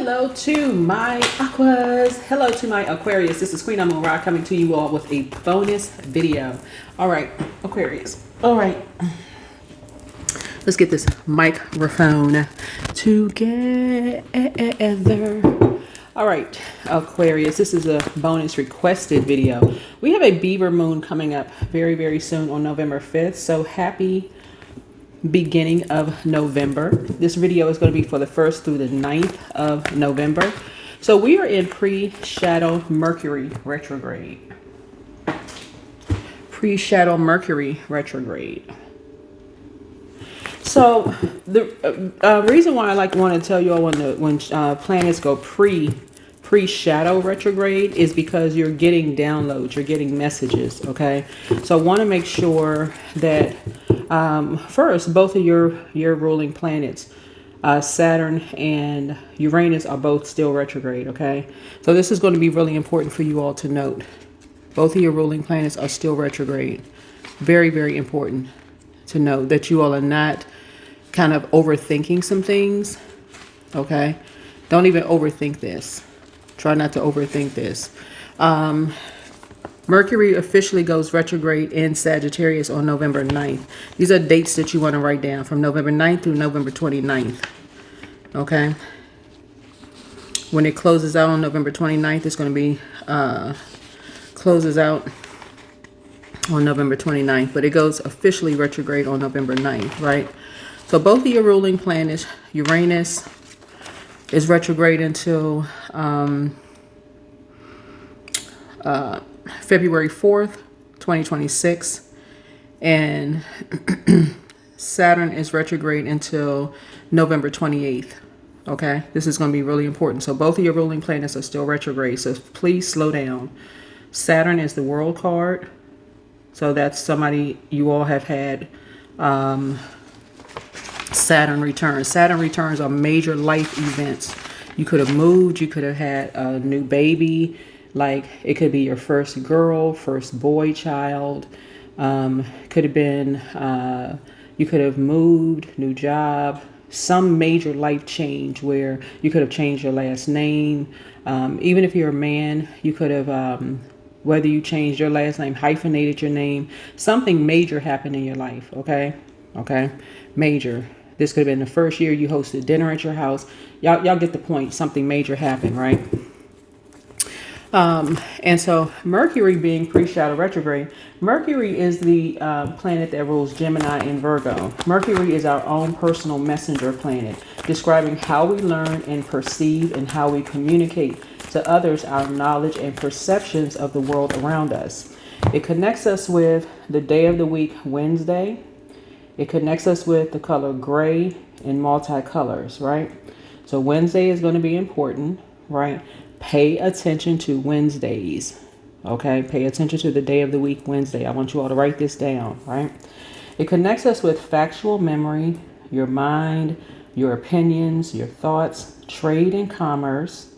hello to my Aquas. Hello to my Aquarius. This is Queen Moon Rock coming to you all with a bonus video. All right, Aquarius. All right. Let's get this microphone together. All right, Aquarius, this is a bonus requested video. We have a Beaver moon coming up very, very soon on November 5th. So happy beginning of November. This video is going to be for the 1st through the 9th of November. So we are in pre-shadow Mercury retrograde. Pre-shadow Mercury retrograde. So the reason why I want to tell you all when planets go pre-shadow retrograde is because you're getting downloads, you're getting messages. Okay, so I want to make sure that first, both of your ruling planets, Saturn and Uranus, are both still retrograde. Okay, so this is going to be really important for you all to note. Both of your ruling planets are still retrograde. Very, very important to know that you all are not kind of overthinking some things. Okay, don't even overthink this. Try not to overthink this. Mercury officially goes retrograde in Sagittarius on November 9th. These are dates that you want to write down from November 9th through November 29th. Okay, when it closes out on November 29th, it's going to be closes out on November 29th, but it goes officially retrograde on November 9th, right? So both of your ruling planets, Uranus is retrograde until February 4th, 2026, and Saturn is retrograde until November 28th. Okay, this is going to be really important. So both of your ruling planets are still retrograde, so please slow down. Saturn is the world card. So that's somebody you all have had Saturn returns. Saturn returns are major life events. You could have moved. You could have had a new baby. Like it could be your first girl, first boy child. Could have been, you could have moved, new job, some major life change where you could have changed your last name. Even if you're a man, you could have, whether you changed your last name, hyphenated your name, something major happened in your life. Okay. Okay. Major. This could have been the first year you hosted dinner at your house. Y'all get the point. Something major happened, right? And so Mercury being pre-shadow retrograde, Mercury is the planet that rules Gemini and Virgo. Mercury is our own personal messenger planet, describing how we learn and perceive and how we communicate to others our knowledge and perceptions of the world around us. It connects us with the day of the week, Wednesday. It connects us with the color gray in multicolors, right? So Wednesday is going to be important, right? Pay attention to Wednesdays, okay? Pay attention to the day of the week, Wednesday. I want you all to write this down, right? It connects us with factual memory, your mind, your opinions, your thoughts, trade and commerce,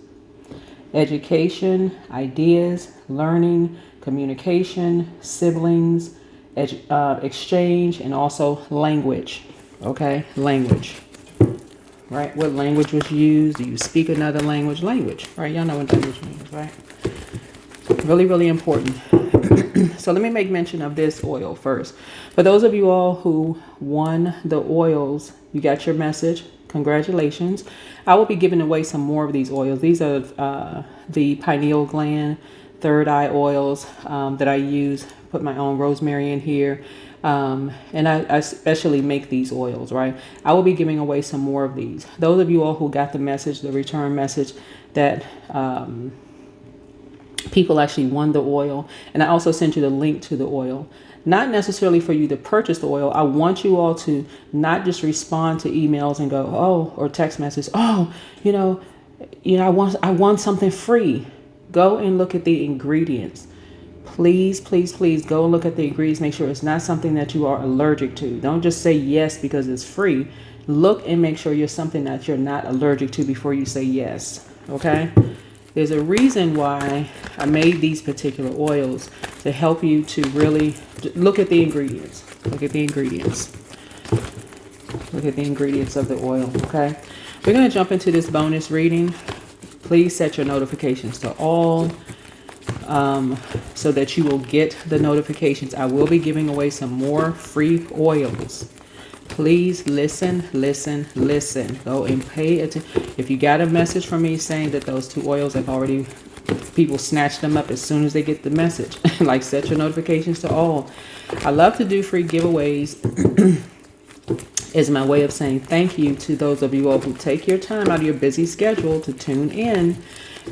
education, ideas, learning, communication, siblings, exchange, and also language. Okay, language. Right, what language was used? Do you speak another language? Language, right? Y'all know what language means, right? Really, really important. So let me make mention of this oil first. For those of you all who won the oils, you got your message. Congratulations. I will be giving away some more of these oils. These are the pineal gland, third eye oils that I use. Put my own rosemary in here. And I especially make these oils, right? I will be giving away some more of these. Those of you all who got the message, the return message that people actually won the oil. And I also sent you the link to the oil. Not necessarily for you to purchase the oil. I want you all to not just respond to emails and go, oh, or text message, oh, I want something free. Go and look at the ingredients. Please, please, please go and look at the ingredients. Make sure it's not something that you are allergic to. Don't just say yes because it's free. Look and make sure you're something that you're not allergic to before you say yes. Okay? There's a reason why I made these particular oils to help you to really look at the ingredients. Look at the ingredients. Look at the ingredients of the oil. Okay? We're going to jump into this bonus reading. Please set your notifications to all, so that you will get the notifications. I will be giving away some more free oils. Please listen. Go and pay attention. If you got a message from me saying that those 2 oils have already, people snatch them up as soon as they get the message. Like, set your notifications to all. I love to do free giveaways. Is my way of saying thank you to those of you all who take your time out of your busy schedule to tune in.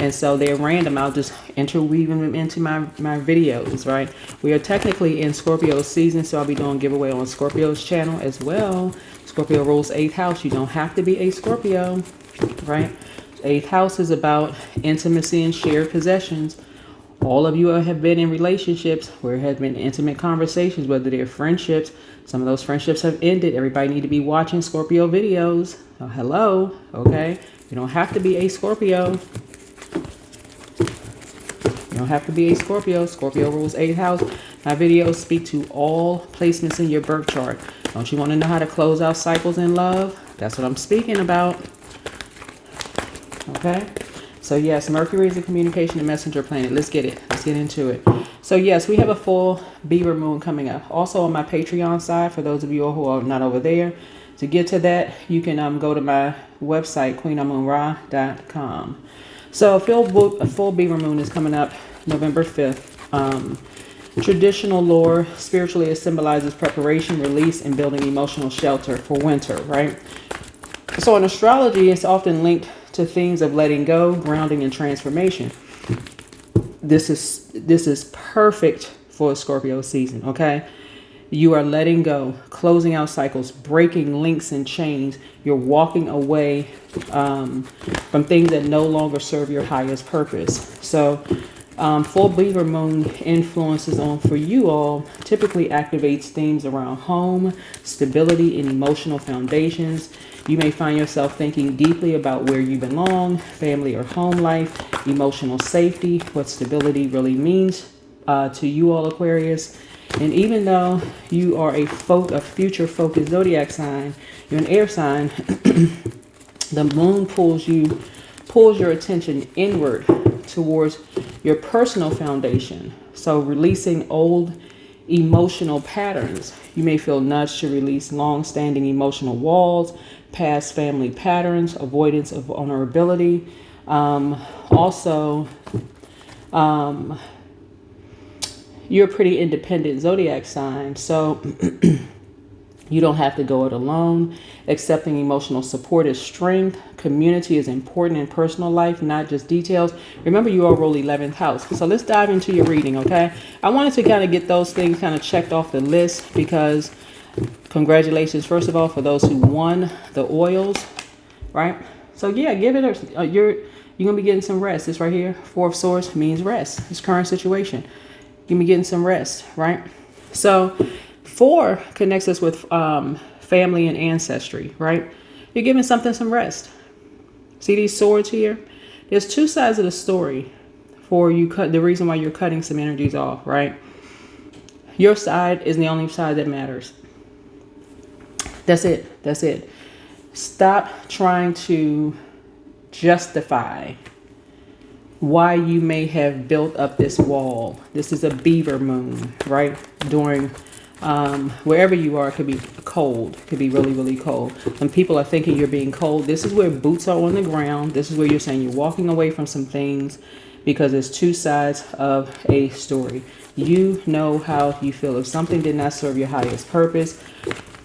And so they're random. I'll just interweave them into my videos, right? We are technically in Scorpio season, so I'll be doing giveaway on Scorpio's channel as well. Scorpio rules 8th house. You don't have to be a Scorpio, right? 8th house is about intimacy and shared possessions. All of you have been in relationships where it has been intimate conversations, whether they're friendships. Some of those friendships have ended. Everybody need to be watching Scorpio videos. Oh, hello. Okay. You don't have to be a Scorpio. You don't have to be a Scorpio. Scorpio rules 8th house. My videos speak to all placements in your birth chart. Don't you want to know how to close out cycles in love? That's what I'm speaking about. Okay. So yes, Mercury is a communication and messenger planet. Let's get it. Let's get into it. So yes, we have a full Beaver moon coming up. Also on my Patreon side, for those of you who are not over there, to get to that, you can go to my website, queenamunra.com. So a full Beaver moon is coming up November 5th. Traditional lore, spiritually, it symbolizes preparation, release, and building emotional shelter for winter, right? So in astrology, it's often linked to themes of letting go, grounding, and transformation. This is perfect for a Scorpio season, okay? You are letting go, closing out cycles, breaking links and chains. You're walking away from things that no longer serve your highest purpose. So full Beaver moon influences on for you all typically activates themes around home, stability, and emotional foundations. You may find yourself thinking deeply about where you belong, family or home life, emotional safety, what stability really means to you all, Aquarius. And even though you are a future-focused zodiac sign, you're an air sign, the moon pulls your attention inward towards your personal foundation. So releasing old emotional patterns. You may feel nudged to release long-standing emotional walls, past family patterns, avoidance of vulnerability. You're a pretty independent zodiac sign, so you don't have to go it alone. Accepting emotional support is strength. Community is important in personal life, not just details. Remember, you all rule 11th house. So let's dive into your reading, okay? I wanted to kind of get those things kind of checked off the list because congratulations, first of all, for those who won the oils, right? So yeah, give it you're going to be getting some rest. This right here, 4 of Swords means rest. This current situation. You're going to be getting some rest, right? So 4 connects us with family and ancestry, right? You're giving something some rest. See these swords here? There's 2 sides of the story for you. The reason why you're cutting some energies off, right? Your side is the only side that matters. That's it. That's it. Stop trying to justify why you may have built up this wall. This is a Beaver moon, right? During wherever you are, it could be cold. It could be really, really cold. When people are thinking you're being cold, this is where boots are on the ground. This is where you're saying you're walking away from some things because there's 2 sides of a story. You know how you feel. If something did not serve your highest purpose,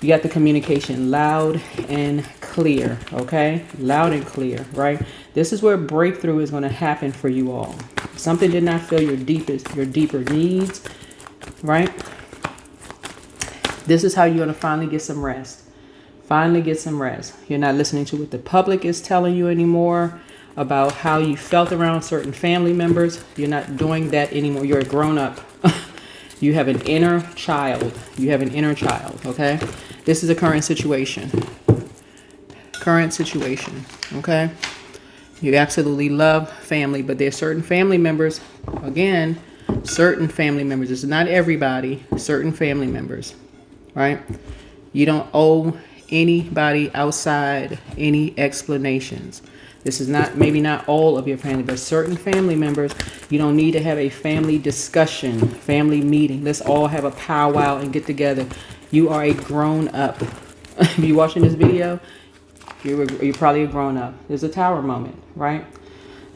you got the communication loud and clear, okay? Loud and clear, right? This is where breakthrough is going to happen for you all. If something did not fill your deeper needs, right? This is how you're going to finally get some rest. Finally get some rest. You're not listening to what the public is telling you anymore about how you felt around certain family members. You're not doing that anymore. You're a grown up. You have an inner child. You have an inner child, okay? This is a current situation. Current situation, okay? You absolutely love family, but there's certain family members, again, certain family members. It's not everybody, certain family members, right? You don't owe anybody outside any explanations. This is not, maybe not all of your family, but certain family members, you don't need to have a family discussion, family meeting. Let's all have a powwow and get together. You are a grown up. If you're watching this video, you're probably a grown up. There's a tower moment, right?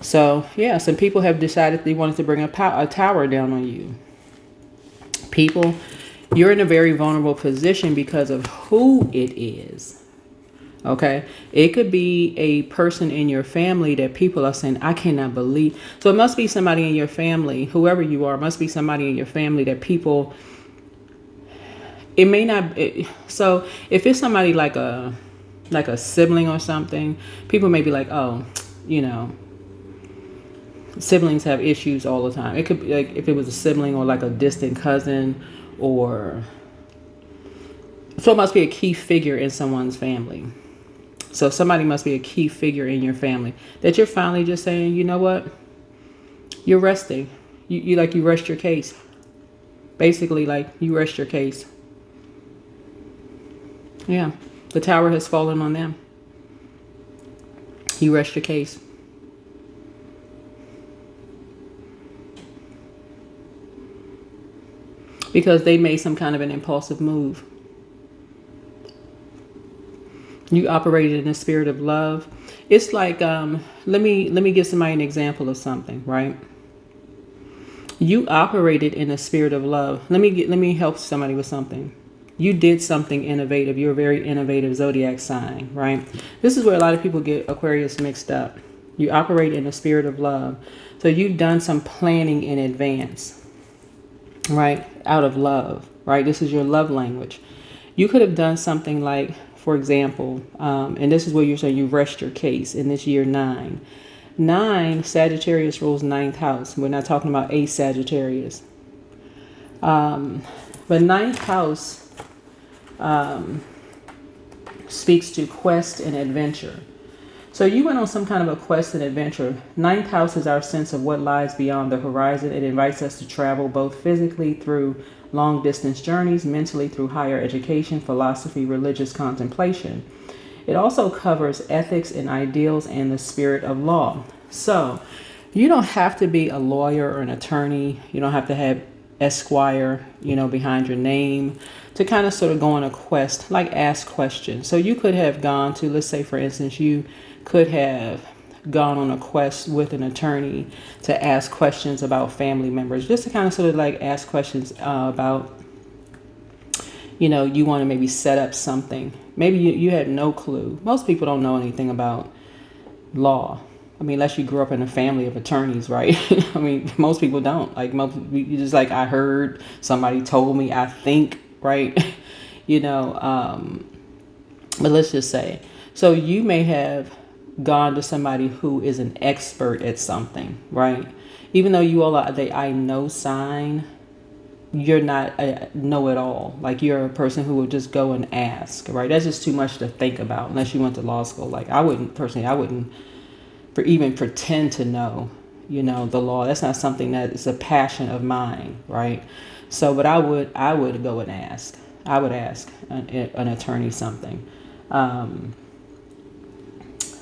So yeah, some people have decided they wanted to bring a tower down on you. People, you're in a very vulnerable position because of who it is. Okay, it could be a person in your family that people are saying, I cannot believe. So it must be somebody in your family, whoever you are, must be somebody in your family that people, it may not. So if it's somebody like a sibling or something, people may be like, oh, you know, siblings have issues all the time. It could be like if it was a sibling or like a distant cousin, or so it must be a key figure in someone's family. So somebody must be a key figure in your family that you're finally just saying, you know what, you're resting. You rest your case. Basically, like you rest your case. Yeah, the tower has fallen on them. You rest your case. Because they made some kind of an impulsive move. You operated in a spirit of love. It's like, let me give somebody an example of something, right? You operated in a spirit of love. Let me help somebody with something. You did something innovative. You're a very innovative zodiac sign, right? This is where a lot of people get Aquarius mixed up. You operate in a spirit of love. So you've done some planning in advance, right? Out of love, right? This is your love language. You could have done something like, for example, and this is where you're saying you rest your case in this year 9. 9, Sagittarius rules 9th house. We're not talking about a Sagittarius. But 9th house speaks to quest and adventure. So you went on some kind of a quest and adventure. 9th house is our sense of what lies beyond the horizon. It invites us to travel both physically through long distance journeys, mentally through higher education, philosophy, religious contemplation. It also covers ethics and ideals and the spirit of law. So you don't have to be a lawyer or an attorney. You don't have to have Esquire, behind your name to kind of sort of go on a quest, like ask questions. So you could have gone to, let's say, for instance, you could have gone on a quest with an attorney to ask questions about family members, just to kind of sort of like ask questions about, you want to maybe set up something. Maybe you had no clue. Most people don't know anything about law. I mean, unless you grew up in a family of attorneys, right? I mean, most people don't. Like, you just like, I heard, somebody told me, I think, right? But let's just say, so you may have gone to somebody who is an expert at something, right? Even though you all are the I know sign, you're not a know-it-all. Like, you're a person who would just go and ask, right? That's just too much to think about unless you went to law school. Like, I wouldn't even pretend to know, the law. That's not something that is a passion of mine, right? So, but I would go and ask. I would ask an attorney something.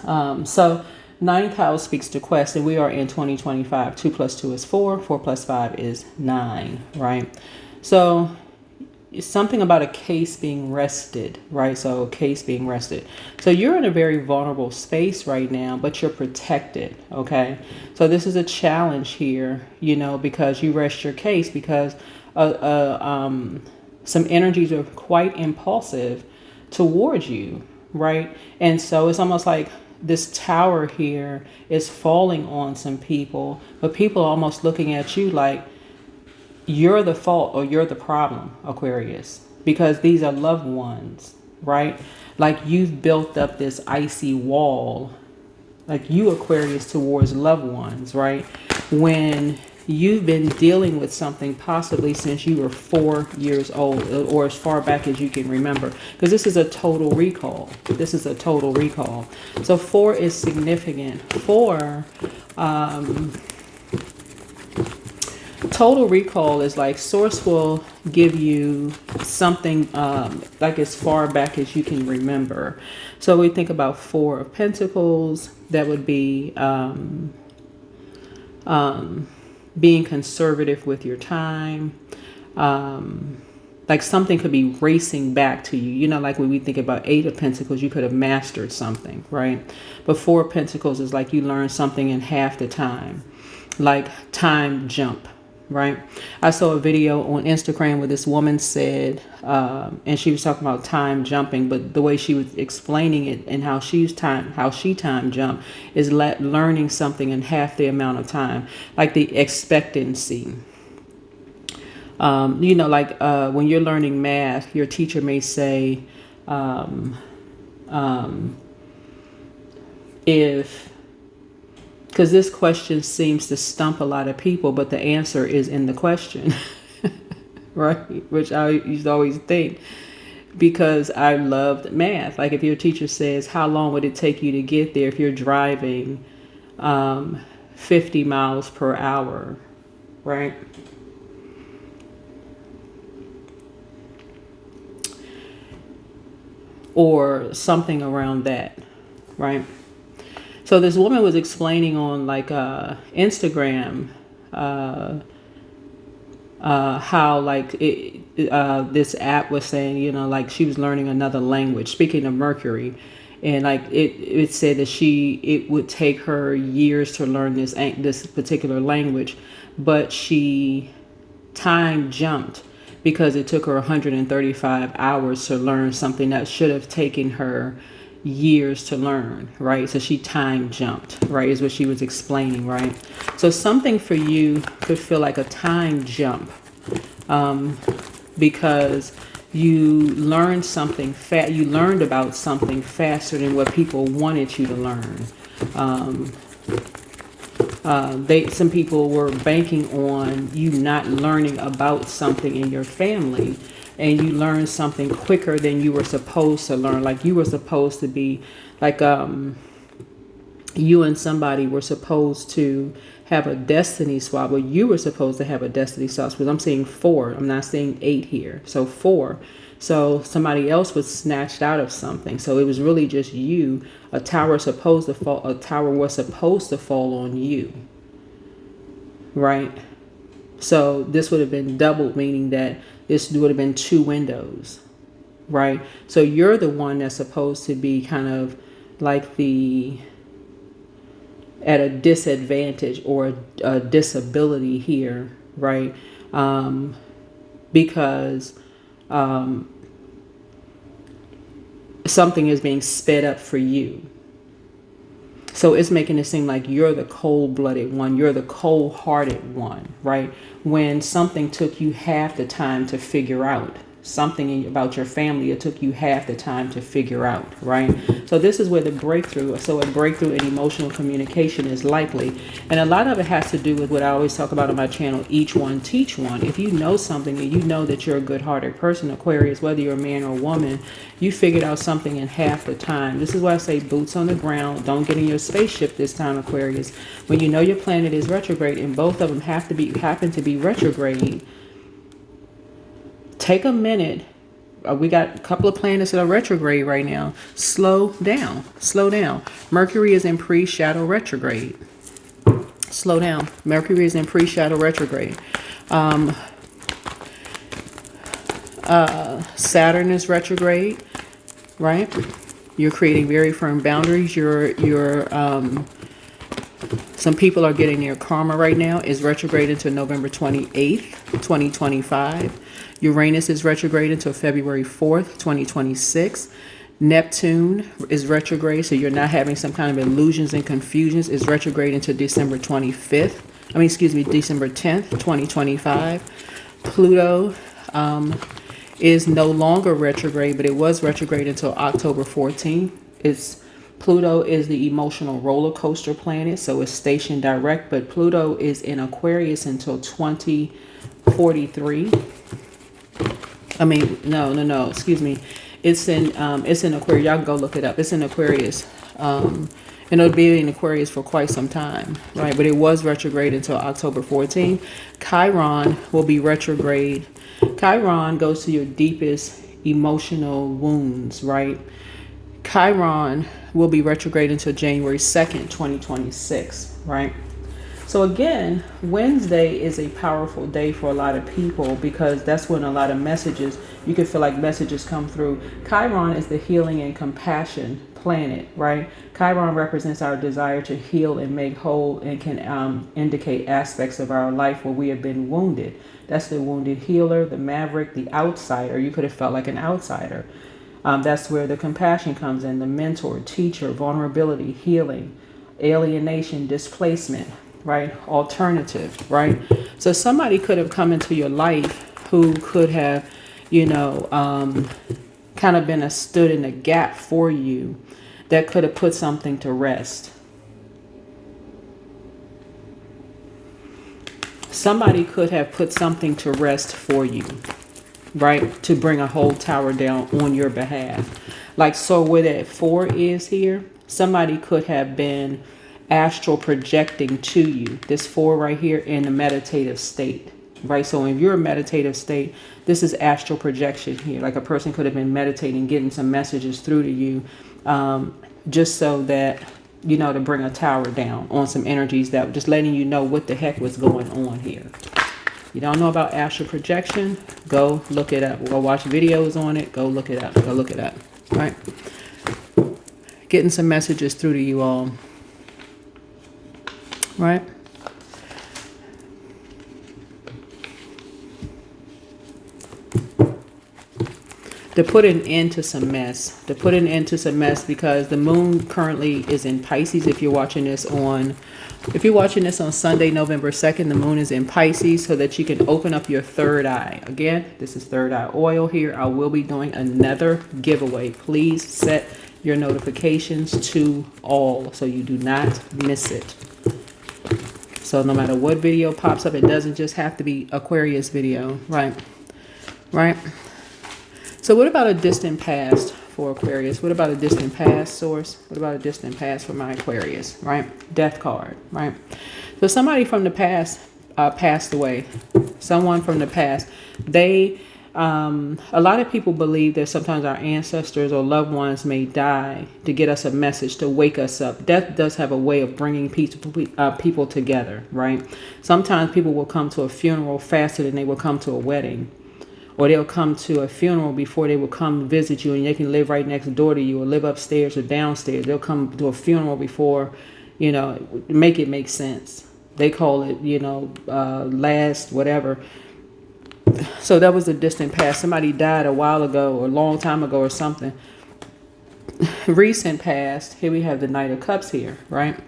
So 9th house speaks to quest, and we are in 2025. 2 plus 2 is 4. 4 plus 5 is 9, right? So it's something about a case being rested, right? So a case being rested. So you're in a very vulnerable space right now, but you're protected, okay? So this is a challenge here, because you rest your case because some energies are quite impulsive towards you, right? And so it's almost like this tower here is falling on some people, but people are almost looking at you like you're the fault or you're the problem, Aquarius, because these are loved ones, right? Like, you've built up this icy wall, like you, Aquarius, towards loved ones, right? When you've been dealing with something possibly since you were 4 years old, or as far back as you can remember, because this is a total recall. This is a total recall. So 4 is significant. 4, total recall is like source will give you something like as far back as you can remember. So we think about Four of Pentacles. That would be being conservative with your time. Like something could be racing back to you. You know, like when we think about Eight of Pentacles, you could have mastered something, right? But Four of Pentacles is like you learn something in half the time, like time jump, right? I saw a video on Instagram where this woman said, and she was talking about time jumping, but the way she was explaining it and how she time jump is learning something in half the amount of time, like the expectancy. You know, like when you're learning math, your teacher may say, if, because this question seems to stump a lot of people, but the answer is in the question, right? Which I used to always think, because I loved math. Like if your teacher says, how long would it take you to get there if you're driving 50 miles per hour, right? Or something around that, right? So this woman was explaining on like Instagram how like this app was saying, you know, like she was learning another language, speaking of Mercury, and like it said that it would take her years to learn this particular language, but she time jumped because it took her 135 hours to learn something that should have taken her years to learn, right? So she time jumped, right, is what she was explaining, right? So something for you could feel like a time jump because you learned something you learned about something faster than what people wanted you to learn. Some people were banking on you not learning about something in your family, and you learned something quicker than you were supposed to learn. Like you were supposed to be like you and somebody were supposed to have a destiny swap, or you were supposed to have a destiny swap. Because I'm seeing 4, I'm not seeing 8 here. So 4. So somebody else was snatched out of something. So it was really just you. A tower was supposed to fall on you, right? So this would have been doubled, meaning that this would have been 2 windows, right? So you're the one that's supposed to be kind of like at a disadvantage or a disability here, right? Because something is being sped up for you. So it's making it seem like you're the cold-blooded one. You're the cold-hearted one, right? When something took you half the time to figure out. Something about your family, it took you half the time to figure out, right? So this is where the breakthrough, so a breakthrough in emotional communication is likely. And a lot of it has to do with what I always talk about on my channel, each one teach one. If you know something and you know that you're a good-hearted person, Aquarius, whether you're a man or a woman, you figured out something in half the time. This is why I say boots on the ground. Don't get in your spaceship this time, Aquarius. When you know your planet is retrograde, and both of them happen to be retrograde, take a minute. We got a couple of planets that are retrograde right now. Slow down. Slow down. Mercury is in pre-shadow retrograde. Slow down. Mercury is in pre-shadow retrograde. Saturn is retrograde, right? You're creating very firm boundaries. Some people are getting their karma right now. Is retrograde until November 28th, 2025. Uranus is retrograde until February 4th, 2026. Neptune is retrograde, so you're not having some kind of illusions and confusions. Is retrograde until December 25th. December 10th, 2025. Pluto is no longer retrograde, but it was retrograde until October 14th. Pluto is the emotional roller coaster planet, so it's stationed direct, but Pluto is in Aquarius until 2043. Excuse me. It's in Aquarius. Y'all can go look it up. It's in Aquarius And it'll be in Aquarius for quite some time, right? But it was retrograde until October 14th. Chiron will be retrograde. Chiron goes to your deepest emotional wounds, right? Chiron will be retrograde until January 2nd, 2026, right? So again, Wednesday is a powerful day for a lot of people because that's when a lot of messages, you can feel like messages come through. Chiron is the healing and compassion planet, right? Chiron represents our desire to heal and make whole and can indicate aspects of our life where we have been wounded. That's the wounded healer, the maverick, the outsider. You could have felt like an outsider. That's where the compassion comes in, the mentor, teacher, vulnerability, healing, alienation, displacement, right? Alternative, right? So somebody could have come into your life who could have, kind of been stood in a gap for you that could have put something to rest. Somebody could have put something to rest for you, right? To bring a whole tower down on your behalf. Like, so where that 4 is here, somebody could have been astral projecting to you. This 4 right here in a meditative state, right? So in your meditative state, this is astral projection here. Like a person could have been meditating, getting some messages through to you, just so that, to bring a tower down on some energies that just letting you know what the heck was going on here. You don't know about astral projection? Go look it up. Go watch videos on it. Go look it up. Go look it up. Right? Getting some messages through to you all. Right? To put an end to some mess. To put an end to some mess because the moon currently is in Pisces. If you're watching this on Sunday, November 2nd, the moon is in Pisces so that you can open up your third eye. Again, this is third eye oil here. I will be doing another giveaway. Please set your notifications to all so you do not miss it. So no matter what video pops up, it doesn't just have to be Aquarius video, right? Right? So what about a distant past for Aquarius? What about a distant past, source? What about a distant past for my Aquarius, right? Death card, right? So somebody from the past passed away. Someone from the past. They, a lot of people believe that sometimes our ancestors or loved ones may die to get us a message, to wake us up. Death does have a way of bringing people together, right? Sometimes people will come to a funeral faster than they will come to a wedding. Or they'll come to a funeral before they will come visit you, and they can live right next door to you or live upstairs or downstairs. They'll come to a funeral before, make it make sense. They call it, last whatever. So that was a distant past. Somebody died a while ago or a long time ago or something. Recent past, here we have the Knight of Cups here, right?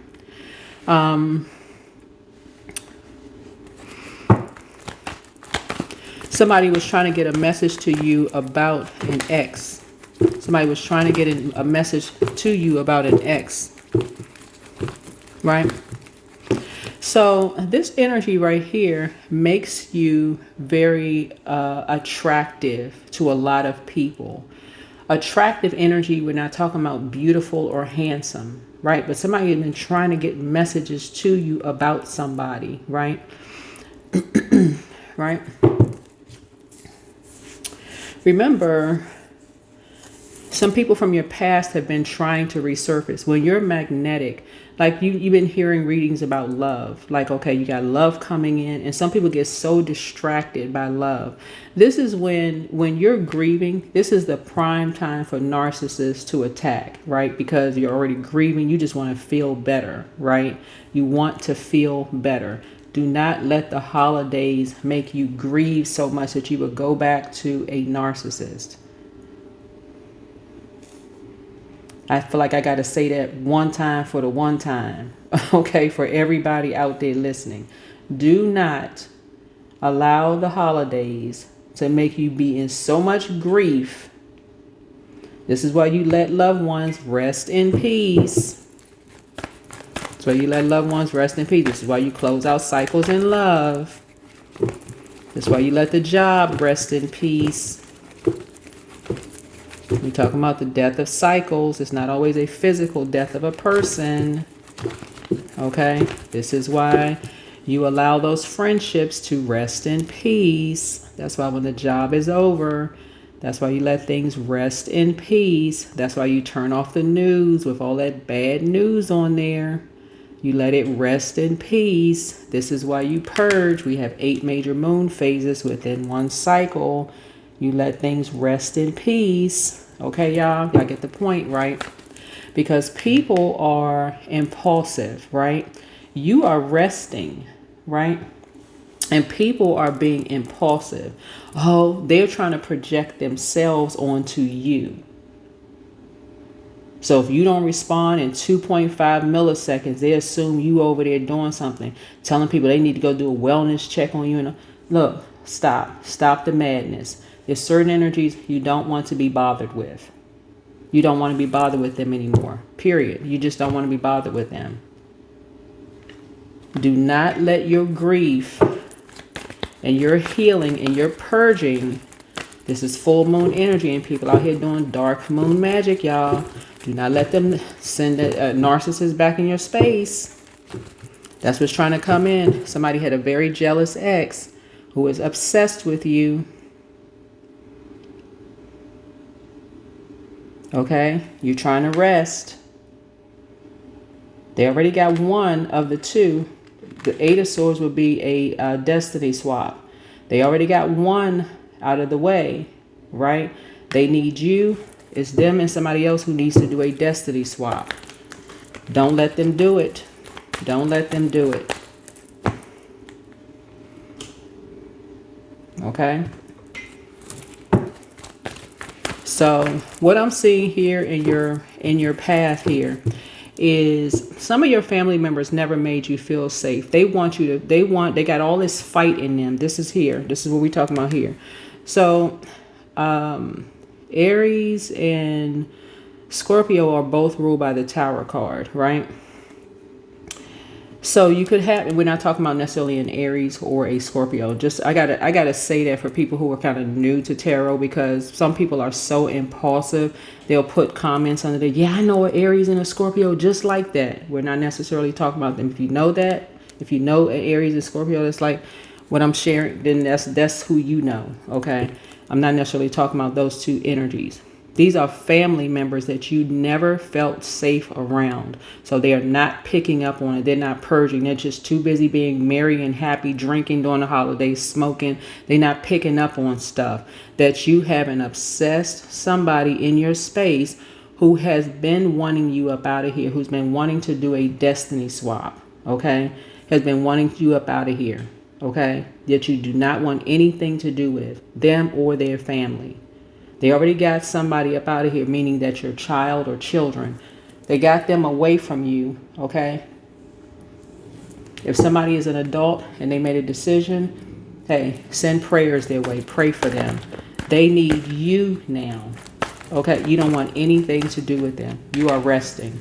Somebody was trying to get a message to you about an ex. Somebody was trying to get a message to you about an ex. Right? So this energy right here makes you very attractive to a lot of people. Attractive energy, we're not talking about beautiful or handsome, right? But somebody has been trying to get messages to you about somebody, right? Right? Remember, some people from your past have been trying to resurface. When you're magnetic, like you've been hearing readings about love. Like, okay, you got love coming in, and some people get so distracted by love. This is when you're grieving, this is the prime time for narcissists to attack, right? Because you're already grieving. You just want to feel better, right? You want to feel better. Do not let the holidays make you grieve so much that you would go back to a narcissist. I feel like I got to say that one time for the one time. Okay, for everybody out there listening. Do not allow the holidays to make you be in so much grief. This is why you let loved ones rest in peace. So you let loved ones rest in peace. This is why you close out cycles in love. This is why you let the job rest in peace. We're talking about the death of cycles. It's not always a physical death of a person. Okay? This is why you allow those friendships to rest in peace. That's why when the job is over, that's why you let things rest in peace. That's why you turn off the news with all that bad news on there. You let it rest in peace. This is why you purge. We have 8 major moon phases within one cycle. You let things rest in peace. Okay, y'all? Y'all get the point, right? Because people are impulsive, right? You are resting, right? And people are being impulsive. Oh, they're trying to project themselves onto you. So if you don't respond in 2.5 milliseconds, they assume you over there doing something, telling people they need to go do a wellness check on you. And look, stop the madness. There's certain energies you don't want to be bothered with. You don't want to be bothered with them anymore, period. You just don't want to be bothered with them. Do not let your grief and your healing and your purging, this is full moon energy and people out here doing dark moon magic, y'all. Do not let them send a narcissist back in your space. That's what's trying to come in. Somebody had a very jealous ex who is obsessed with you. Okay? You're trying to rest. They already got one of the two. The 8 of Swords would be a destiny swap. They already got one out of the way, right? They need you. It's them and somebody else who needs to do a destiny swap. Don't let them do it. Don't let them do it. Okay? So what I'm seeing here in your path here is some of your family members never made you feel safe. They want you to, they got all this fight in them. This is here. This is what we're talking about here. So, Aries and Scorpio are both ruled by the Tower card, right? So you could have, we're not talking about necessarily an Aries or a Scorpio. Just I gotta say that for people who are kind of new to tarot, because some people are so impulsive. They'll put comments under there. Yeah, I know an Aries and a Scorpio just like that. We're not necessarily talking about them. If you know that, if you know an Aries and Scorpio, that's like what I'm sharing, then that's who you know. Okay, I'm not necessarily talking about those two energies. These are family members that you never felt safe around. So they are not picking up on it. They're not purging. They're just too busy being merry and happy, drinking during the holidays, smoking. They're not picking up on stuff. That you have an obsessed somebody in your space who has been wanting you up out of here, who's been wanting to do a destiny swap, okay? Has been wanting you up out of here, okay? That you do not want anything to do with them or their family. They already got somebody up out of here, meaning that your child or children, they got them away from you, okay? If somebody is an adult and they made a decision, hey, send prayers their way. Pray for them. They need you now, okay? You don't want anything to do with them. You are resting.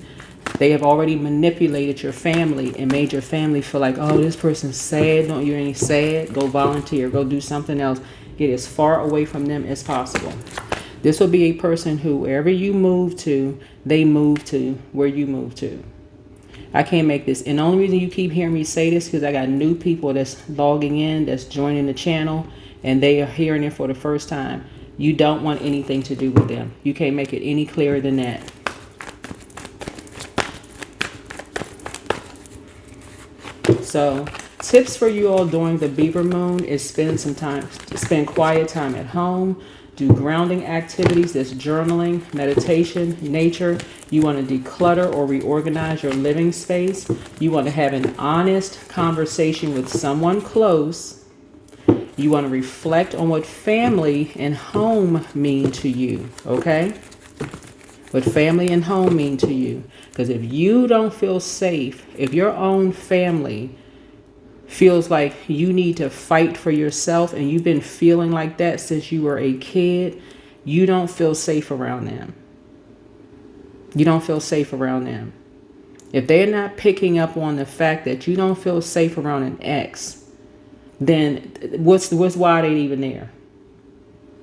They have already manipulated your family and made your family feel like, oh, this person's sad. Don't you any sad? Go volunteer. Go do something else. Get as far away from them as possible. This will be a person who, wherever you move to, they move to where you move to. I can't make this. And the only reason you keep hearing me say this because I got new people that's logging in, that's joining the channel, and they are hearing it for the first time. You don't want anything to do with them. You can't make it any clearer than that. So, tips for you all during the Beaver Moon is spend quiet time at home, do grounding activities, that's journaling, meditation, nature. You want to declutter or reorganize your living space. You want to have an honest conversation with someone close. You want to reflect on what family and home mean to you, okay? What family and home mean to you. Because if you don't feel safe, if your own family feels like you need to fight for yourself and you've been feeling like that since you were a kid, you don't feel safe around them. You don't feel safe around them. If they're not picking up on the fact that you don't feel safe around an ex, then why are they even there?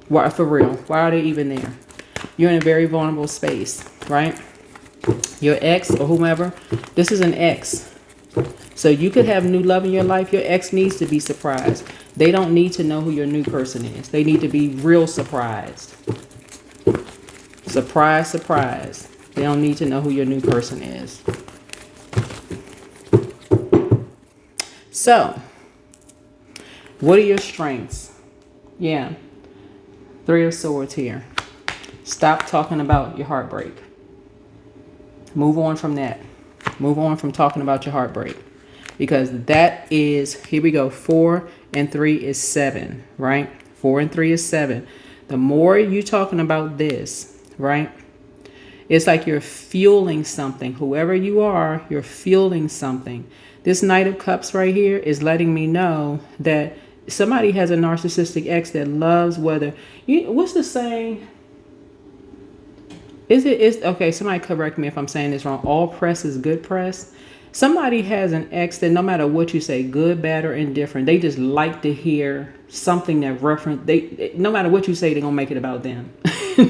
Why, for real? Why are they even there? you're in a very vulnerable space, right? Your ex or whomever, this is an ex. So you could have new love in your life. Your ex needs to be surprised. They don't need to know who your new person is. They need to be real surprised. Surprise, surprise. They don't need to know who your new person is. So, what are your strengths? Yeah. 3 of Swords here. Stop talking about your heartbreak. Move on from that. Move on from talking about your heartbreak. Because that is, here we go, 4 and 3 is 7, right? 4 and 3 is 7. The more you talking about this, right? It's like you're fueling something. Whoever you are, you're fueling something. This Knight of Cups right here is letting me know that somebody has a narcissistic ex that loves whether you, what's the saying? Is okay, somebody correct me if I'm saying this wrong. All press is good press. Somebody has an ex that no matter what you say, good, bad, or indifferent, they just like to hear something that reference. They no matter what you say, they're gonna make it about them.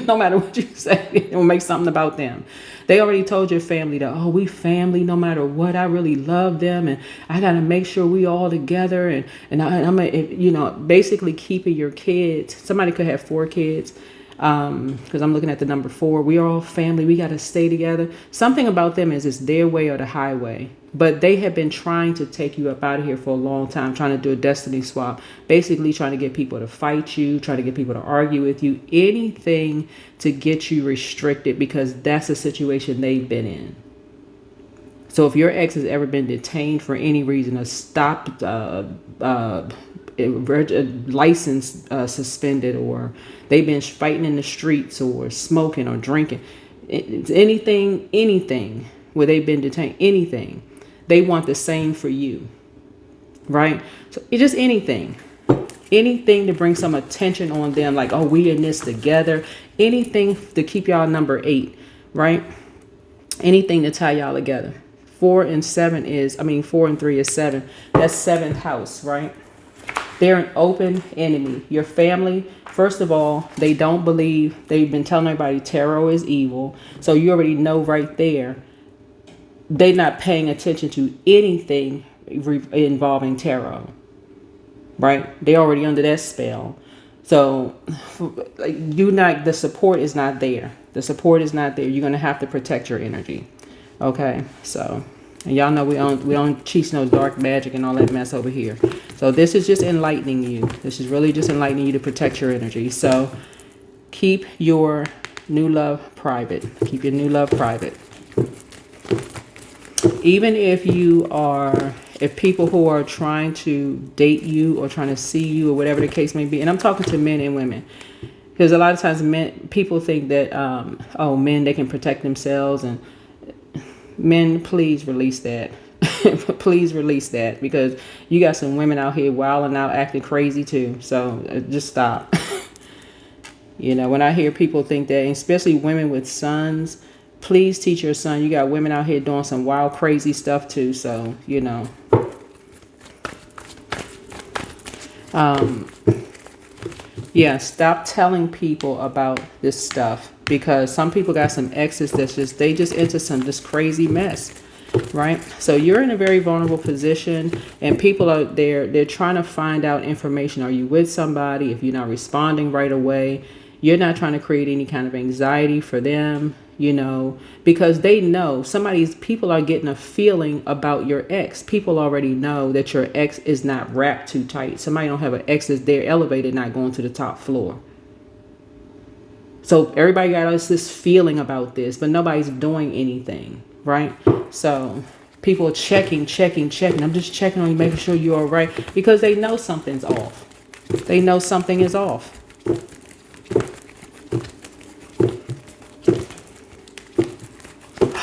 No matter what you say, they're gonna make something about them. They already told your family that, oh, we family no matter what. I really love them, and I gotta make sure we all together. And I'm you know, basically keeping your kids. Somebody could have 4 kids. Because I'm looking at the number 4. We are all family. We got to stay together. Something about them is it's their way or the highway. But they have been trying to take you up out of here for a long time, trying to do a destiny swap, basically trying to get people to fight you, trying to get people to argue with you, anything to get you restricted, because that's a situation they've been in. So if your ex has ever been detained for any reason, or stopped, license suspended, or they've been fighting in the streets or smoking or drinking, it's anything where they've been detained, anything, they want the same for you, right? So it's just anything to bring some attention on them, like, oh, we in this together, anything to keep y'all number 8, right? Anything to tie y'all together. 4 and 3 is 7. That's 7th house, right? They're an open enemy. Your family, first of all, they don't believe, they've been telling everybody tarot is evil. So you already know right there, they're not paying attention to anything involving tarot, right? They're already under that spell. So the support is not there. The support is not there. You're going to have to protect your energy. Okay, so... And y'all know we don't teach no dark magic and all that mess over here. So this is just enlightening you. This is really just enlightening you to protect your energy. So keep your new love private. Keep your new love private. Even if if people who are trying to date you or trying to see you or whatever the case may be, and I'm talking to men and women, because a lot of times people think that, men, they can protect themselves, and men, please release that. Please release that, because you got some women out here wilding out, acting crazy too. So just stop. You know, when I hear people think that, especially women with sons, please teach your son. You got women out here doing some wild, crazy stuff too. So, you know. Yeah, stop telling people about this stuff, because some people got some exes that's they just into some just crazy mess, right? So you're in a very vulnerable position, and people out there, they're trying to find out information. Are you with somebody? If you're not responding right away, you're not trying to create any kind of anxiety for them, you know, because they know people are getting a feeling about your ex. People already know that your ex is not wrapped too tight. Somebody don't have an ex that's there elevated, not going to the top floor. So everybody got this feeling about this, but nobody's doing anything, right? So people are checking. I'm just checking on you, making sure you're all right, because they know something's off. They know something is off.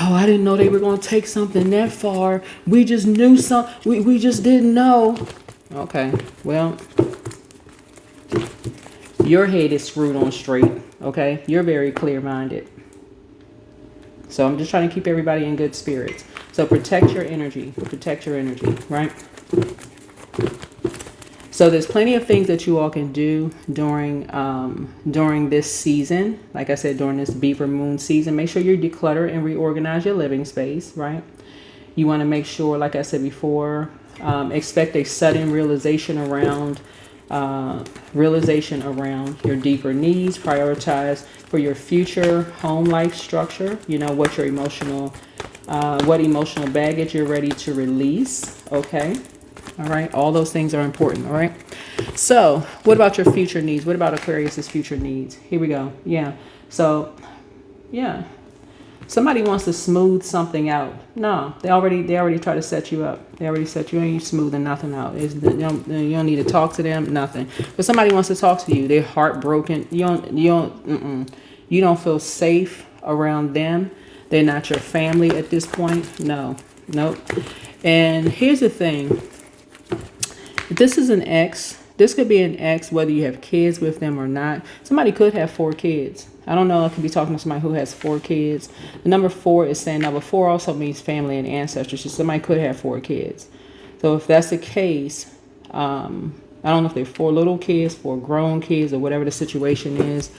Oh, I didn't know they were going to take something that far. We just knew we just didn't know. Okay, well, your head is screwed on straight, okay? You're very clear-minded. So I'm just trying to keep everybody in good spirits. So protect your energy, right? So there's plenty of things that you all can do during this season. Like I said, during this Beaver moon season, make sure you declutter and reorganize your living space, right? You want to make sure, like I said before, expect a sudden realization around your deeper needs. Prioritize for your future home life structure. You know what your emotional baggage you're ready to release. Okay. All right. All those things are important. All right. So what about your future needs? What about Aquarius's future needs? Here we go. Yeah. So, yeah. Somebody wants to smooth something out. No, they already try to set you up. They already set you. You ain't smoothing nothing out. You don't need to talk to them. Nothing. But somebody wants to talk to you. They're heartbroken. You don't feel safe around them. They're not your family at this point. No, nope. And here's the thing. This is an ex. This could be an ex, whether you have kids with them or not. Somebody could have 4 kids. I don't know. I could be talking to somebody who has 4 kids. The number 4 is saying number 4 also means family and ancestors. So somebody could have 4 kids. So if that's the case, I don't know if they're 4 little kids, 4 grown kids, or whatever the situation is.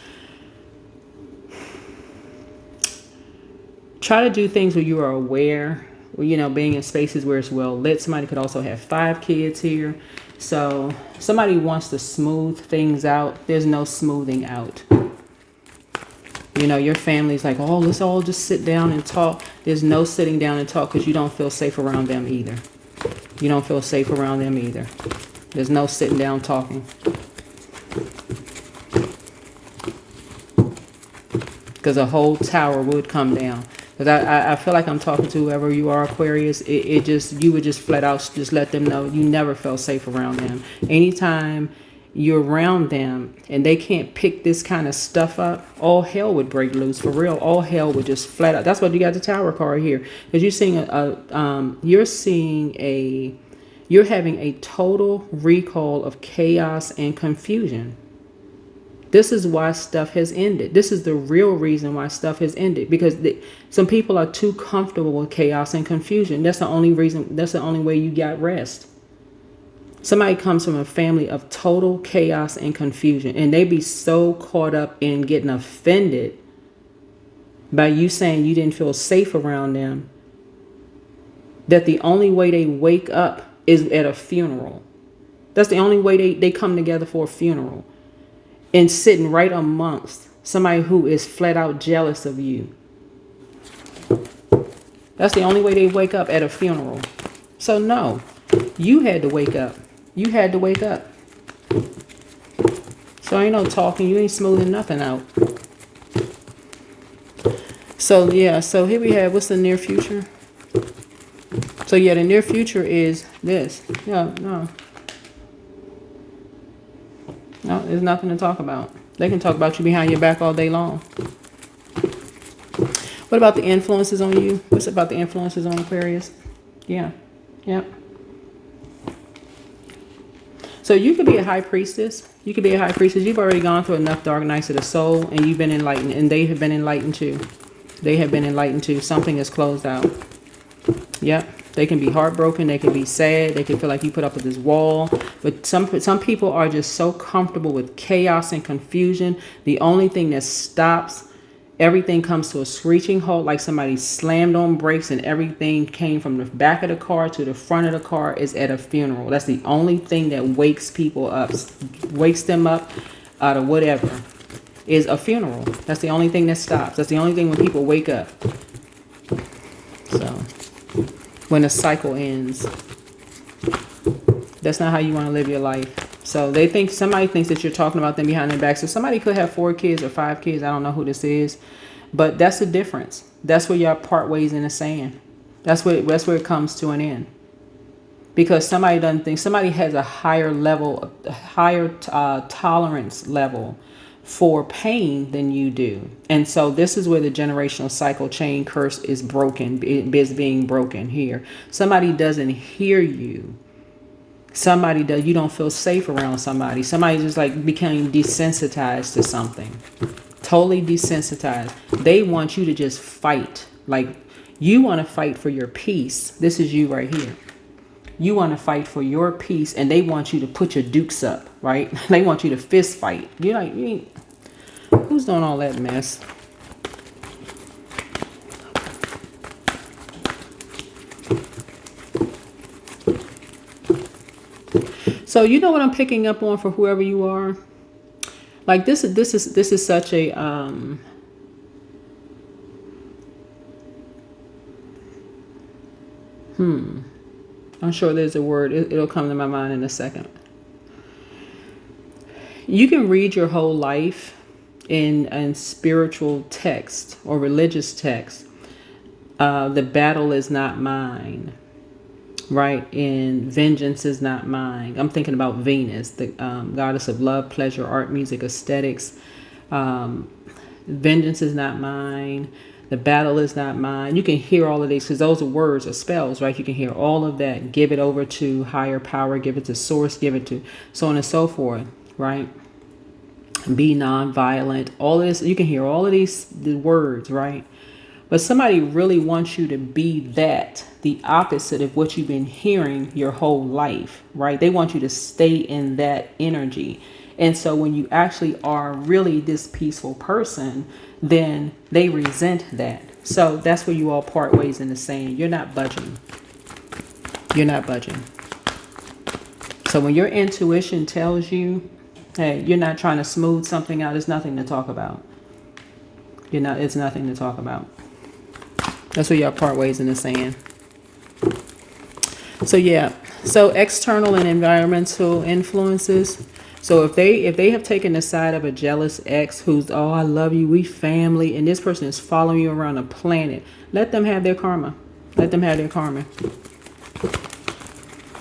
Try to do things where you are aware, you know, being in spaces where it's well lit. Somebody could also have 5 kids here. So somebody wants to smooth things out. There's no smoothing out. You know, your family's like, oh, let's all just sit down and talk. There's no sitting down and talk because you don't feel safe around them either. You don't feel safe around them either. There's no sitting down talking. Because a whole tower would come down. Because I feel like I'm talking to whoever you are, Aquarius. You would just flat out just let them know you never felt safe around them. Anytime you're around them and they can't pick this kind of stuff up, all hell would break loose. For real, all hell would just flat out. That's what you got the Tower card here. Because you're having a total recall of chaos and confusion. This is why stuff has ended. This is the real reason why stuff has ended. Because some people are too comfortable with chaos and confusion. That's the only reason. That's the only way you got rest. Somebody comes from a family of total chaos and confusion, and they be so caught up in getting offended by you saying you didn't feel safe around them that the only way they wake up is at a funeral. That's the only way they come together for a funeral. And sitting right amongst somebody who is flat out jealous of you. That's the only way they wake up at a funeral. So no, you had to wake up. You had to wake up. So ain't no talking. You ain't smoothing nothing out. So yeah, so here we have, what's the near future? So yeah, the near future is this. No, there's nothing to talk about. They can talk about you behind your back all day long. What about the influences on you? What's about the influences on Aquarius? Yeah. So you could be a high priestess. You could be a high priestess. You've already gone through enough dark nights of the soul, and you've been enlightened, and they have been enlightened too. They have been enlightened too. Something is closed out. Yep. They can be heartbroken. They can be sad. They can feel like you put up with this wall. But some people are just so comfortable with chaos and confusion. The only thing that stops everything comes to a screeching halt, like somebody slammed on brakes and everything came from the back of the car to the front of the car, is at a funeral. That's the only thing that wakes people up, wakes them up out of whatever, is a funeral. That's the only thing that stops. That's the only thing when people wake up. So when a cycle ends, that's not how you want to live your life. So somebody thinks that you're talking about them behind their back. So somebody could have 4 kids or 5 kids. I don't know who this is, but that's the difference. That's where y'all part ways in the sand. That's where it comes to an end. Because somebody doesn't think, somebody has a higher level, tolerance level for pain than you do. And so this is where the generational cycle chain curse is broken, is being broken here. Somebody doesn't hear you. Somebody does, you don't feel safe around somebody. Somebody just like became desensitized to something. Totally desensitized. They want you to just fight. Like you want to fight for your peace. This is you right here. You want to fight for your peace, and they want you to put your dukes up, right? They want you to fist fight. You're like, who's doing all that mess? So you know what I'm picking up on for whoever you are? Like this is such a I'm sure there's a word. It'll come to my mind in a second. You can read your whole life in spiritual text or religious text. The battle is not mine, right? And vengeance is not mine. I'm thinking about Venus, the goddess of love, pleasure, art, music, aesthetics. Vengeance is not mine. The battle is not mine. You can hear all of these because those are words or spells, right? You can hear all of that. Give it over to higher power. Give it to source. Give it to so on and so forth, right? Be non-violent. All of this. You can hear all of the words, right? But somebody really wants you to be that, the opposite of what you've been hearing your whole life, right? They want you to stay in that energy. And so when you actually are really this peaceful person, then they resent that. So that's where you all part ways in the sand. You're not budging. You're not budging. So when your intuition tells you, hey, you're not trying to smooth something out, it's nothing to talk about. It's nothing to talk about. That's where y'all part ways in the sand. So yeah. So external and environmental influences. So if they have taken the side of a jealous ex who's, oh, I love you, we family, and this person is following you around the planet, let them have their karma. Let them have their karma.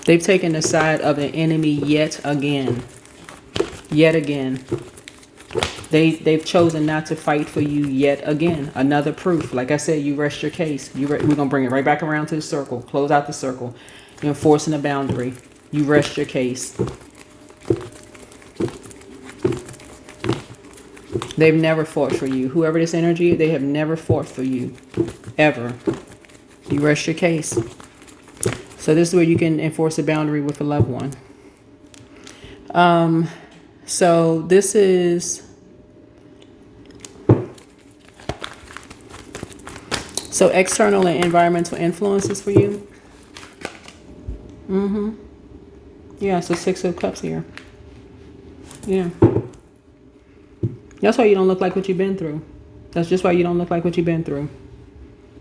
They've taken the side of the enemy yet again. Yet again. They've chosen not to fight for you yet again. Another proof. Like I said, you rest your case. We're going to bring it right back around to the circle. Close out the circle. You're enforcing a boundary. You rest your case. They've never fought for you. Whoever this energy, they have never fought for you. Ever. You rest your case. So this is where you can enforce a boundary with a loved one. So this is... So external and environmental influences for you. Yeah, so 6 of Cups here. Yeah. That's why you don't look like what you've been through. That's just why you don't look like what you've been through.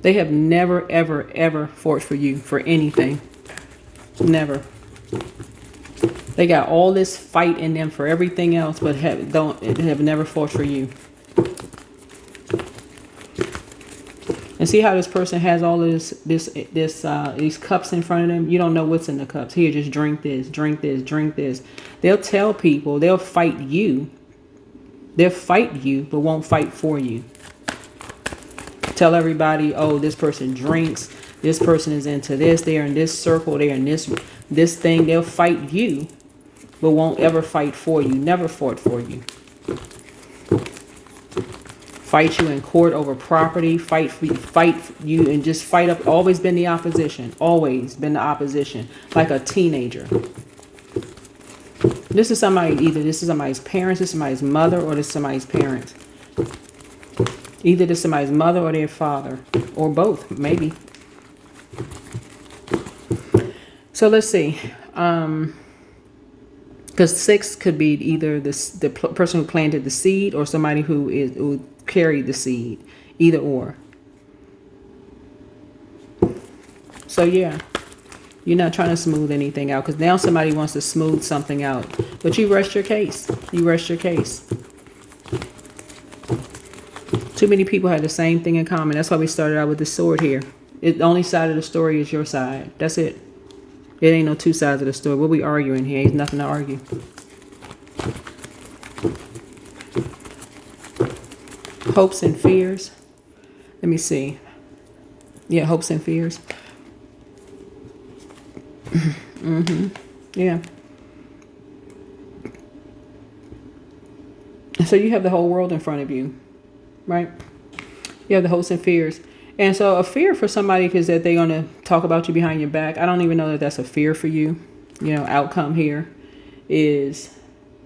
They have never, ever, ever fought for you for anything. Never. They got all this fight in them for everything else, but have never fought for you. And see how this person has all of these cups in front of them? You don't know what's in the cups. Here, just drink this, drink this, drink this. They'll tell people, they'll fight you. They'll fight you, but won't fight for you. Tell everybody, oh, this person drinks. This person is into this. They're in this circle. They're in this thing. They'll fight you, but won't ever fight for you. Never fought for you. Fight you in court over property. Fight you and just fight up. Always been the opposition. Always been the opposition. Like a teenager. This is somebody, either this is somebody's parents, this is somebody's mother, or this is somebody's parent. Either this is somebody's mother or their father. Or both, maybe. So let's see. Because 6 could be either the person who planted the seed or somebody who carried the seed. Either or. So yeah. You're not trying to smooth anything out, because now somebody wants to smooth something out. But you rest your case. You rest your case. Too many people have the same thing in common. That's why we started out with the sword here. The only side of the story is your side. That's it. It ain't no two sides of the story. What we arguing here? Ain't nothing to argue. Hopes and fears. Let me see. Yeah, hopes and fears. Yeah. So you have the whole world in front of you, right? You have the hopes and fears. And so a fear for somebody is that they're going to talk about you behind your back. I don't even know that that's a fear for you. You know, outcome here is,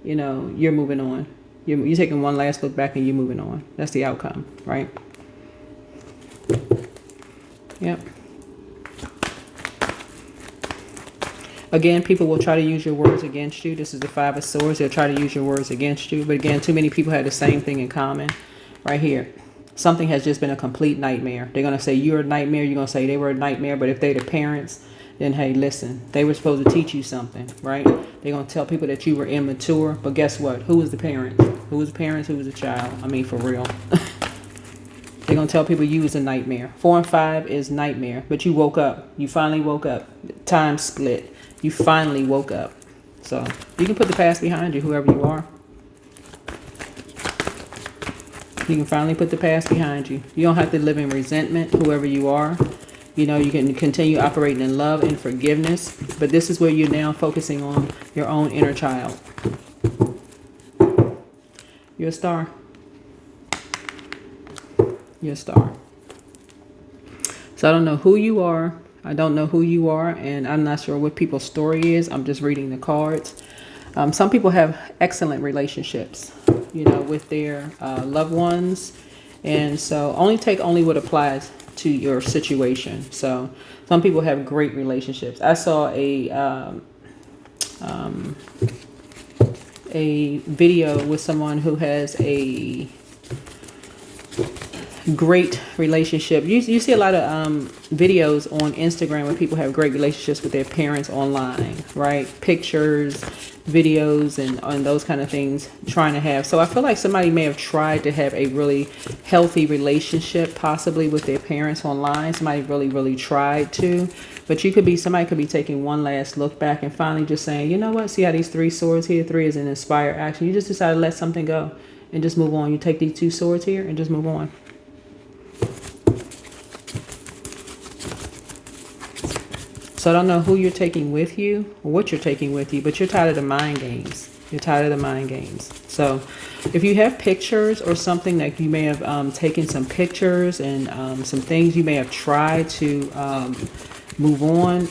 you know, you're moving on. You're taking one last look back and you're moving on. That's the outcome, right? Yep. Again, people will try to use your words against you. This is the Five of Swords. They'll try to use your words against you. But again, too many people have the same thing in common right here. Something has just been a complete nightmare. They're going to say you're a nightmare. You're going to say they were a nightmare. But if they're the parents, then hey, listen, they were supposed to teach you something, right? They're going to tell people that you were immature. But guess what? Who was the parents? Who was the parents? Who was the child? I mean, for real. They're going to tell people you was a nightmare. 4 and 5 is nightmare. But you woke up. You finally woke up. Time split. You finally woke up. So you can put the past behind you, whoever you are. You can finally put the past behind you. You don't have to live in resentment, whoever you are. You know, you can continue operating in love and forgiveness. But this is where you're now focusing on your own inner child. You're a star. You're a star. So I don't know who you are. I don't know who you are, and I'm not sure what people's story is. I'm just reading the cards. Some people have excellent relationships, you know, with their loved ones. And so take only what applies to your situation. So some people have great relationships. I saw a video with someone who has a great relationship. You see a lot of videos on Instagram where people have great relationships with their parents online, right? Pictures, videos, and those kind of things trying to have. So I feel like somebody may have tried to have a really healthy relationship possibly with their parents online. Somebody really tried to. But somebody could be taking one last look back and finally just saying, you know what? See how these 3 swords here? 3 is an inspired action. You just decide to let something go and just move on. You take these 2 swords here and just move on. So I don't know who you're taking with you or what you're taking with you, but you're tired of the mind games. You're tired of the mind games. So if you have pictures or something that you may have taken some pictures and some things you may have tried to move on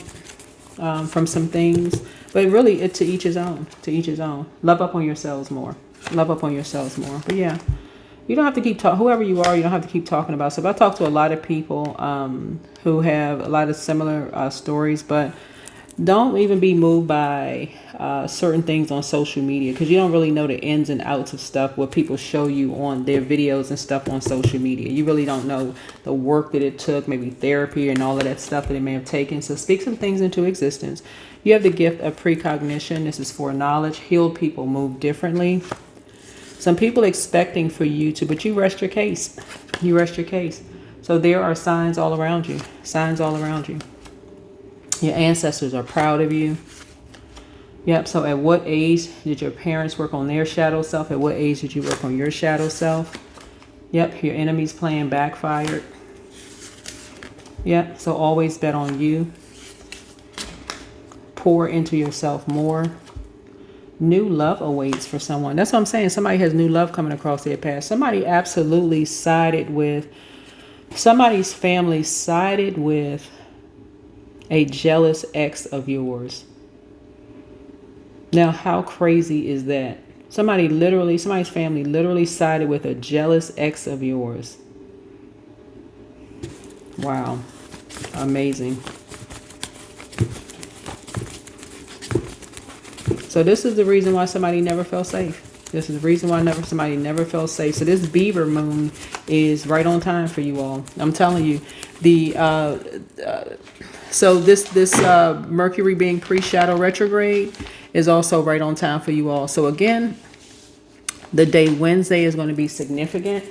from some things, but really it's to each his own, to each his own. Love up on yourselves more. Love up on yourselves more. But yeah. You don't have to keep talking, whoever you are, you don't have to keep talking about stuff. I talk to a lot of people who have a lot of similar stories, but don't even be moved by certain things on social media because you don't really know the ins and outs of stuff, what people show you on their videos and stuff on social media. You really don't know the work that it took, maybe therapy and all of that stuff that they may have taken. So speak some things into existence. You have the gift of precognition. This is for knowledge. Healed people move differently. Some people expecting for you to, but you rest your case. You rest your case. So there are signs all around you. Signs all around you. Your ancestors are proud of you. Yep. So at what age did your parents work on their shadow self? At what age did you work on your shadow self? Yep. Your enemy's plan backfired. Yep. So always bet on you. Pour into yourself more. New love awaits for someone. That's what I'm saying. Somebody has new love coming across their path. Somebody absolutely sided with, somebody's family sided with a jealous ex of yours. Now, how crazy is that? Somebody's family literally sided with a jealous ex of yours. Wow. Amazing. So this is the reason why somebody never felt safe. This is the reason why somebody never felt safe. So this Beaver moon is right on time for you all. I'm telling you, so this Mercury being pre-shadow retrograde is also right on time for you all. So again, the day Wednesday is going to be significant.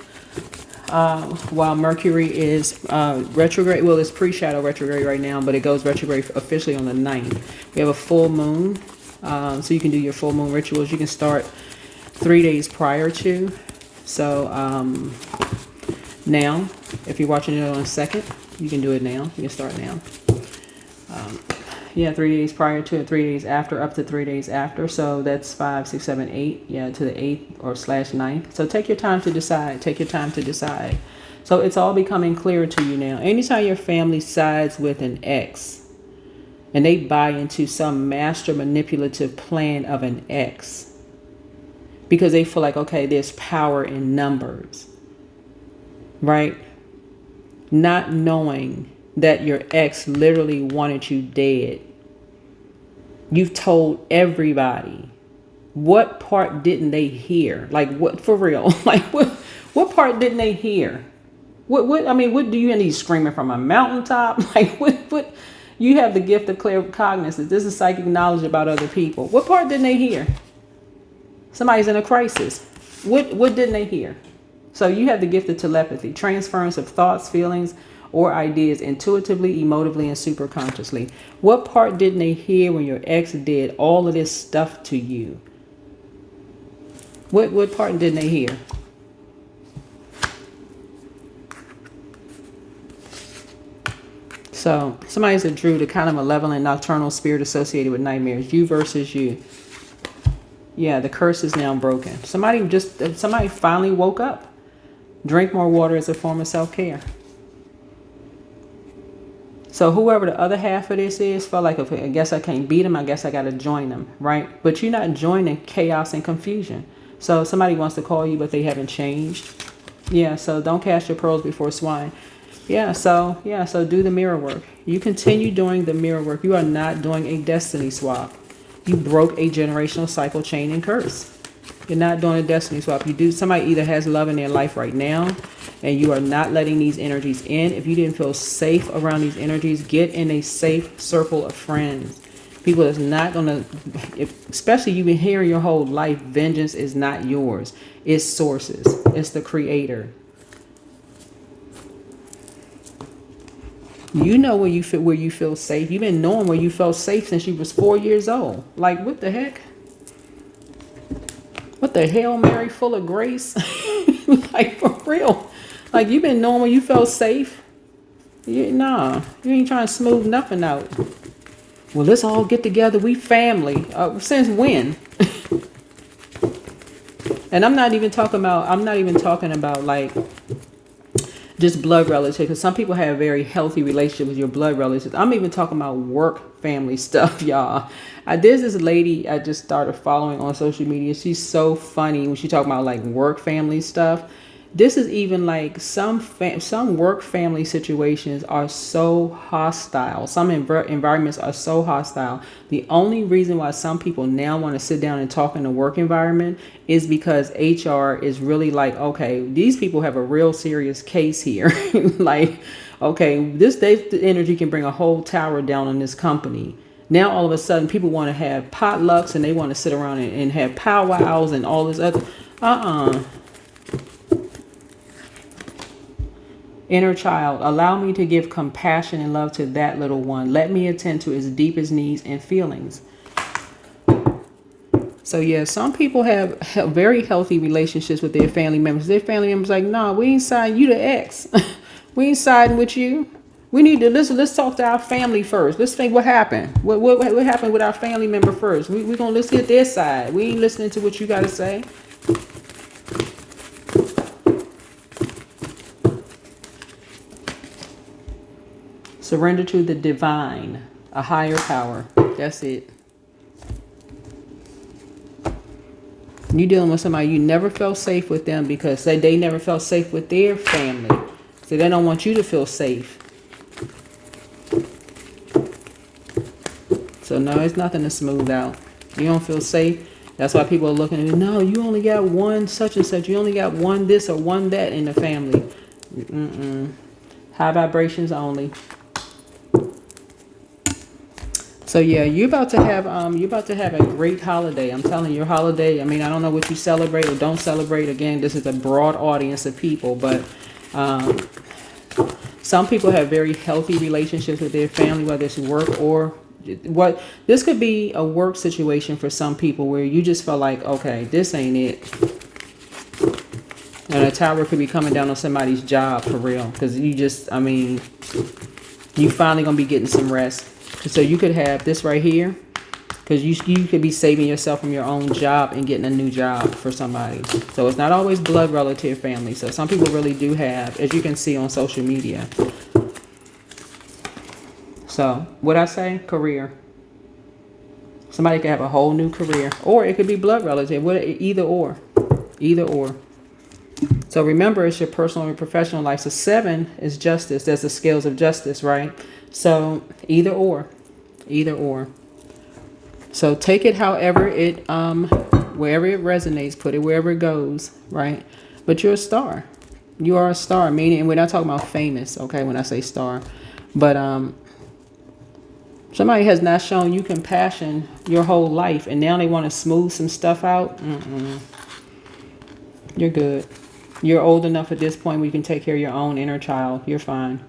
While Mercury is retrograde, well, it's pre-shadow retrograde right now, but it goes retrograde officially on the 9th. We have a full moon. So you can do your full moon rituals. You can start 3 days prior to. So now, if you're watching it on a second, you can do it now. You can start now. 3 days prior to and 3 days after, up to 3 days after. So that's 5, 6, 7, 8. Yeah, to the 8th or /9th. So take your time to decide. Take your time to decide. So it's all becoming clearer to you now. Anytime your family sides with an ex and they buy into some master manipulative plan of an ex because they feel like, okay, there's power in numbers, right? Not knowing that your ex literally wanted you dead. You've told everybody. What part didn't they hear? Like, what, for real? Like, what part didn't they hear? I mean, what do you need screaming from a mountaintop? Like, what, you have the gift of claircognizance. This is psychic knowledge about other people. What part didn't they hear? Somebody's in a crisis. What didn't they hear? So you have the gift of telepathy, transference of thoughts, feelings, or ideas intuitively, emotively, and superconsciously. What part didn't they hear when your ex did all of this stuff to you? What part didn't they hear? So somebody's a Drew, the kind of malevolent nocturnal spirit associated with nightmares. You versus you. Yeah, the curse is now broken. Somebody finally woke up. Drink more water as a form of self-care. So whoever the other half of this is felt like, okay, I guess I can't beat them. I guess I got to join them, right? But you're not joining chaos and confusion. So somebody wants to call you, but they haven't changed. Yeah, so don't cast your pearls before swine. So do the mirror work. You continue doing the mirror work. You are not doing a destiny swap. You broke a generational cycle, chain, and curse. You're not doing a destiny swap. Somebody either has love in their life right now, and you are not letting these energies in. If you didn't feel safe around these energies, get in a safe circle of friends. People that's not going to, especially you've been hearing your whole life, vengeance is not yours. It's sources. It's the creator. You know where you feel safe. You've been knowing where you felt safe since you was 4 years old. Like, what the heck? What the Hail Mary full of grace? Like, for real. Like, you've been knowing where you felt safe. You ain't trying to smooth nothing out. Well, let's all get together. We family. Since when? And I'm not even talking about like just blood relatives, because some people have a very healthy relationship with your blood relatives. I'm even talking about work family stuff, y'all. There's this lady I just started following on social media. She's so funny when she talking about like work family stuff. This is even like some work family situations are so hostile. Some environments are so hostile. The only reason why some people now want to sit down and talk in a work environment is because HR is really like, okay, these people have a real serious case here. Like, okay, this energy can bring a whole tower down on this company. Now all of a sudden people want to have potlucks and they want to sit around and have powwows and all this other. Inner child, allow me to give compassion and love to that little one. Let me attend to its deepest needs and feelings. So yeah, some people have very healthy relationships with their family members. Their family members like, nah, we ain't siding you to ex. We ain't siding with you. We need to let's talk to our family first. Let's think what happened. What happened with our family member first. We're gonna listen to their side. We ain't listening to what you gotta say. Surrender to the divine, a higher power. That's it. You dealing with somebody you never felt safe with them because they never felt safe with their family. So they don't want you to feel safe. So no, it's nothing to smooth out. You don't feel safe. That's why people are looking at you. No, you only got one such and such. You only got one this or one that in the family. High vibrations only. So yeah, you're about to have a great holiday. I'm telling you, your holiday. I mean, I don't know what you celebrate or don't celebrate. Again, this is a broad audience of people, but some people have very healthy relationships with their family, whether it's work or what. This could be a work situation for some people where you just feel like, okay, this ain't it. And a tower could be coming down on somebody's job for real, because you finally gonna be getting some rest. So you could have this right here. because you could be saving yourself from your own job and getting a new job for somebody. So it's not always blood relative family. So some people really do have, as you can see on social media. So what I say, career. Somebody could have a whole new career, or it could be blood relative. Either or. So remember, it's your personal and professional life. So 7 is justice. There's the scales of justice, right? So either or. So take it however it, wherever it resonates, put it wherever it goes, right? But you're a star. You are a star, meaning, and we're not talking about famous, okay, when I say star. But somebody has not shown you compassion your whole life, and now they want to smooth some stuff out. You're good. You're old enough at this point where you can take care of your own inner child. You're fine.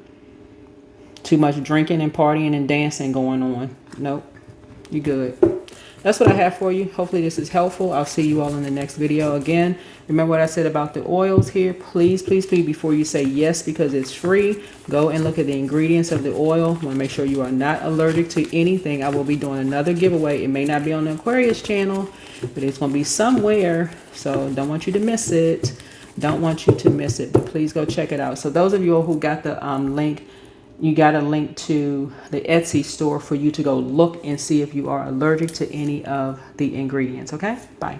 Too much drinking and partying and dancing going on. Nope. You're good. That's what I have for you. Hopefully this is helpful. I'll see you all in the next video. Again, remember what I said about the oils here. Please, please, please, before you say yes because it's free, go and look at the ingredients of the oil. Want to make sure you are not allergic to anything. I will be doing another giveaway. It may not be on the Aquarius channel, but it's going to be somewhere. So don't want you to miss it. But please go check it out. So those of you who got the link, you got a link to the Etsy store for you to go look and see if you are allergic to any of the ingredients. Okay, bye.